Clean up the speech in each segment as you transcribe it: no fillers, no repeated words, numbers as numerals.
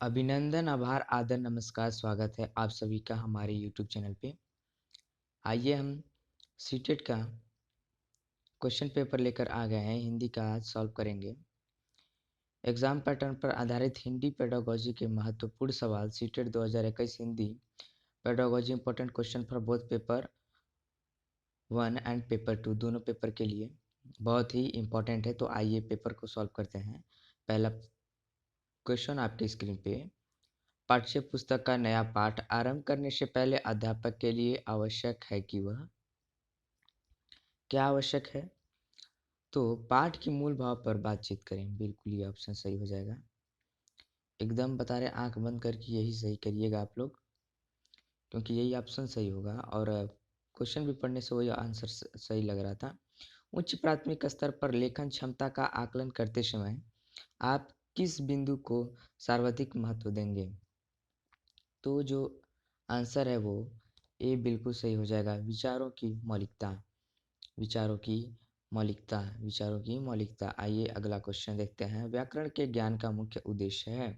अभिनंदन, आभार, आदर, नमस्कार, स्वागत है आप सभी का हमारे यूट्यूब चैनल पे। आइए हम सीटेट का क्वेश्चन पेपर लेकर आ गए हैं। हिंदी का आज सॉल्व करेंगे। एग्जाम पैटर्न पर आधारित हिंदी पेडागोजी के महत्वपूर्ण सवाल CTET 2021 Hindi pedagogy important question for both paper 1 and paper 2 दोनों पेपर के लिए बहुत ही इंपॉर्टेंट है। तो आइए पेपर को सॉल्व करते हैं। पहला क्वेश्चन आपकी स्क्रीन पे। पाठ्य पुस्तक का नया पाठ आरंभ करने से पहले अध्यापक के लिए आवश्यक है कि वह क्या आवश्यक है? तो पाठ के मूल भाव पर बातचीत करें। बिल्कुल ये ऑप्शन सही हो जाएगा। एकदम बता रहे आंख बंद करके यही सही करिएगा आप लोग, क्योंकि यही ऑप्शन सही होगा। और क्वेश्चन भी पढ़ने से वही आंसर सही लग रहा था। उच्च प्राथमिक स्तर पर लेखन क्षमता का आकलन करते समय आप किस बिंदु को सर्वाधिक महत्व देंगे? तो जो आंसर है वो ए बिल्कुल सही हो जाएगा। विचारों की मौलिकता, विचारों की मौलिकता, विचारों की मौलिकता। आइए अगला क्वेश्चन देखते हैं। व्याकरण के ज्ञान का मुख्य उद्देश्य है।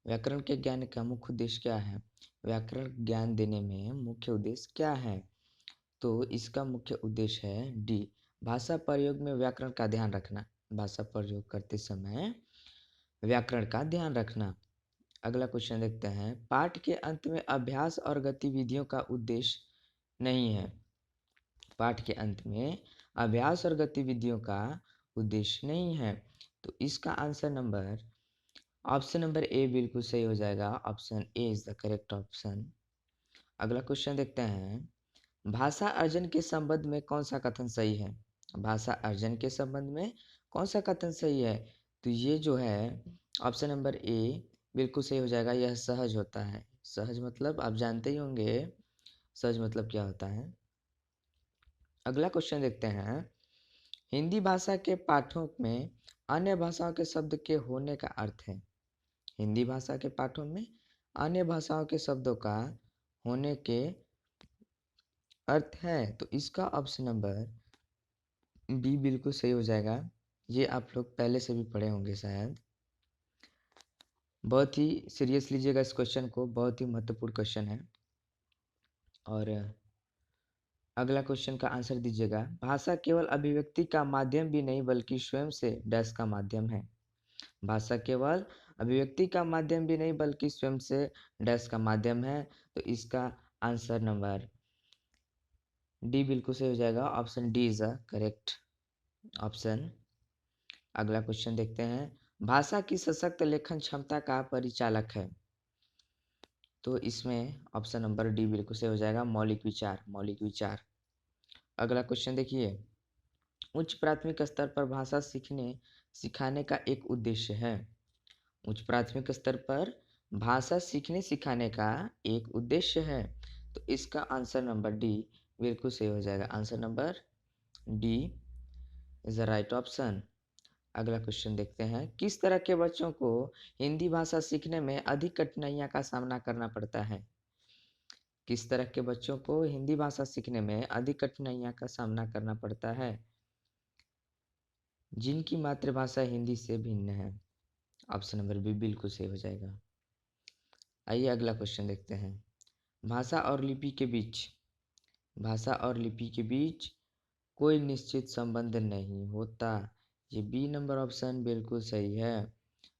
व्याकरण के ज्ञान का मुख्य उद्देश्य क्या है? व्याकरण ज्ञान देने में मुख्य उद्देश्य क्या है? तो इसका मुख्य उद्देश्य है डी, भाषा प्रयोग में व्याकरण का ध्यान रखना। भाषा प्रयोग करते समय व्याकरण का ध्यान रखना। अगला क्वेश्चन देखते हैं। पाठ के अंत में अभ्यास और गतिविधियों का उद्देश्य नहीं है। पाठ के अंत में अभ्यास और गतिविधियों का उद्देश्य नहीं है। तो इसका answer number option number A बिल्कुल सही हो जाएगा। Option A is the correct option. अगला क्वेश्चन देखते हैं। भाषा अर्जन के संबंध में कौन सा कथन सही है? भाषा अर्जन के संबंध में कौन सा कथन सही है? तो ये जो है ऑप्शन नंबर ए बिल्कुल सही हो जाएगा। यह सहज होता है। सहज मतलब आप जानते ही होंगे सहज मतलब क्या होता है। अगला क्वेश्चन देखते हैं। हिंदी भाषा के पाठों में अन्य भाषाओं के शब्द के होने का अर्थ है। हिंदी भाषा के पाठों में अन्य भाषाओं के शब्दों का होने के अर्थ है। तो इसका ऑप्शन नंबर बी बिल्कुल सही हो जाएगा। ये आप लोग पहले से भी पढ़े होंगे शायद। बहुत ही सीरियस लीजिएगा इस क्वेश्चन को, बहुत ही महत्वपूर्ण क्वेश्चन है। और अगला क्वेश्चन का आंसर दीजिएगा। भाषा केवल अभिव्यक्ति का माध्यम भी नहीं बल्कि स्वयं से डैश का माध्यम है। भाषा केवल अभिव्यक्ति का माध्यम भी नहीं बल्कि स्वयं से डैश का माध्यम है। तो इसका आंसर नंबर डी बिल्कुल सही हो जाएगा। Option D is the correct option. अगला क्वेश्चन देखते हैं। भाषा की सशक्त लेखन क्षमता का परिचालक है। तो इसमें ऑप्शन नंबर डी बिल्कुल सही हो जाएगा। मौलिक विचार, मौलिक विचार। अगला क्वेश्चन देखिए। उच्च प्राथमिक स्तर पर भाषा सीखने सिखाने का एक उद्देश्य है। उच्च प्राथमिक स्तर पर भाषा सीखने सिखाने का एक उद्देश्य है। तो इसका आंसर नंबर डी बिल्कुल सही हो जाएगा। Answer number D is the right option. अगला क्वेश्चन देखते हैं। किस तरह के बच्चों को हिंदी भाषा सीखने में अधिक कठिनाइयों का सामना करना पड़ता है? किस तरह के बच्चों को हिंदी भाषा सीखने में अधिक कठिनाइयों का सामना करना पड़ता है? जिनकी मातृभाषा हिंदी से भिन्न है। ऑप्शन नंबर बी बिल्कुल सही हो जाएगा। आइए अगला क्वेश्चन देखते हैं। भाषा और लिपि के बीच, भाषा और लिपि के बीच कोई निश्चित संबंध नहीं होता। ये बी नंबर ऑप्शन बिल्कुल सही है।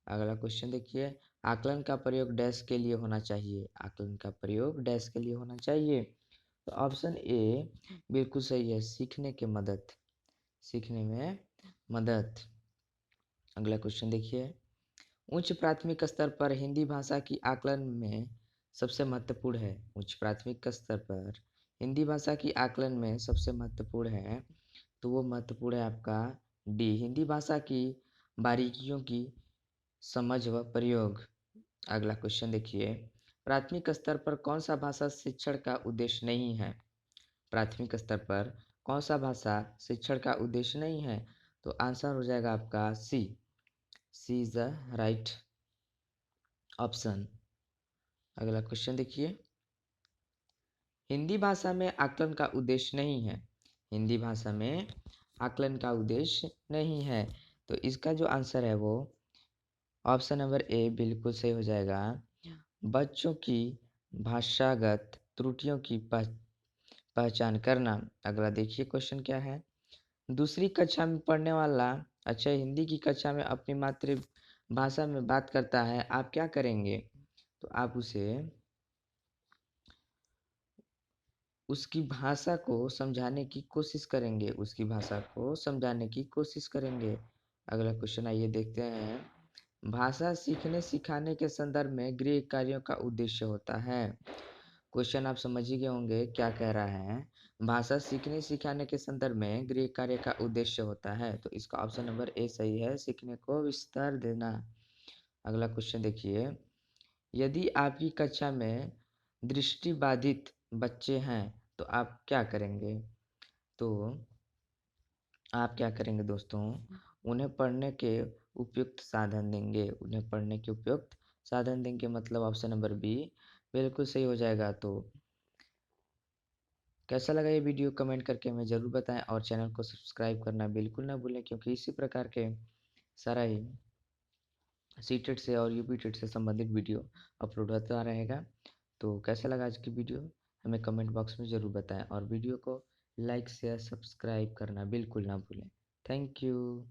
अगला क्वेश्चन देखिए। आकलन का प्रयोग डैश के लिए होना चाहिए। आकलन का प्रयोग डैश के लिए होना चाहिए। तो ऑप्शन ए बिल्कुल सही है। सीखने के मदद, सीखने में मदद। अगला क्वेश्चन देखिए। उच्च प्राथमिक स्तर पर हिंदी भाषा की आकलन में सबसे महत्वपूर्ण है। उच्च प्राथमिक स्तर पर हिंदी भाषा की आकलन में सबसे महत्वपूर्ण है। तो वो महत्वपूर्ण है आपका डी, हिंदी भाषा की बारीकियों की समझ व प्रयोग। अगला क्वेश्चन देखिए। प्राथमिक स्तर पर कौन सा भाषा शिक्षण का उद्देश्य नहीं है? प्राथमिक स्तर पर कौन सा भाषा शिक्षण का उद्देश्य नहीं है? तो आंसर हो जाएगा आपका सी, सी इज द राइट ऑप्शन। अगला क्वेश्चन देखिए। हिंदी भाषा में आकलन का उद्देश्य नहीं है। हिंदी भाषा में आकलन का उद्देश्य नहीं है। तो इसका जो आंसर है वो ऑप्शन नंबर ए बिल्कुल सही हो जाएगा। बच्चों की भाषागत त्रुटियों की पहचान करना। अगला देखिए क्वेश्चन क्या है। दूसरी कक्षा में पढ़ने वाला अच्छा हिंदी की कक्षा में अपनी मातृभाषा में बात करता है, आप क्या करेंगे? तो आप उसे उसकी भाषा को समझाने की कोशिश करेंगे, उसकी भाषा को समझाने की कोशिश करेंगे। अगला क्वेश्चन आइए देखते हैं। भाषा सीखने सिखाने के संदर्भ में गृह कार्यों का उद्देश्य होता है। क्वेश्चन आप समझ ही गए होंगे क्या कह रहा है। भाषा सीखने सिखाने के संदर्भ में गृह कार्य का उद्देश्य होता है, तो इसका ऑप्शन नंबर ए सही है, सीखने को विस्तार देना। अगला क्वेश्चन देखिए। यदि आपकी कक्षा में दृष्टिबाधित बच्चे हैं तो आप क्या करेंगे? तो आप क्या करेंगे दोस्तों? उन्हें पढ़ने के उपयुक्त साधन देंगे, उन्हें पढ़ने के उपयुक्त साधन देंगे, मतलब ऑप्शन नंबर बी बिल्कुल सही हो जाएगा। तो कैसा लगा ये वीडियो कमेंट करके हमें ज़रूर बताएं और चैनल को सब्सक्राइब करना बिल्कुल ना भूलें, क्योंकि इसी प्रकार के सारा ही सीटेट से और यूपी टेट से संबंधित वीडियो अपलोड होता रहेगा। तो कैसा लगा आज की वीडियो हमें कमेंट बॉक्स में ज़रूर बताएं और वीडियो को लाइक शेयर सब्सक्राइब करना बिल्कुल ना भूलें। Thank you.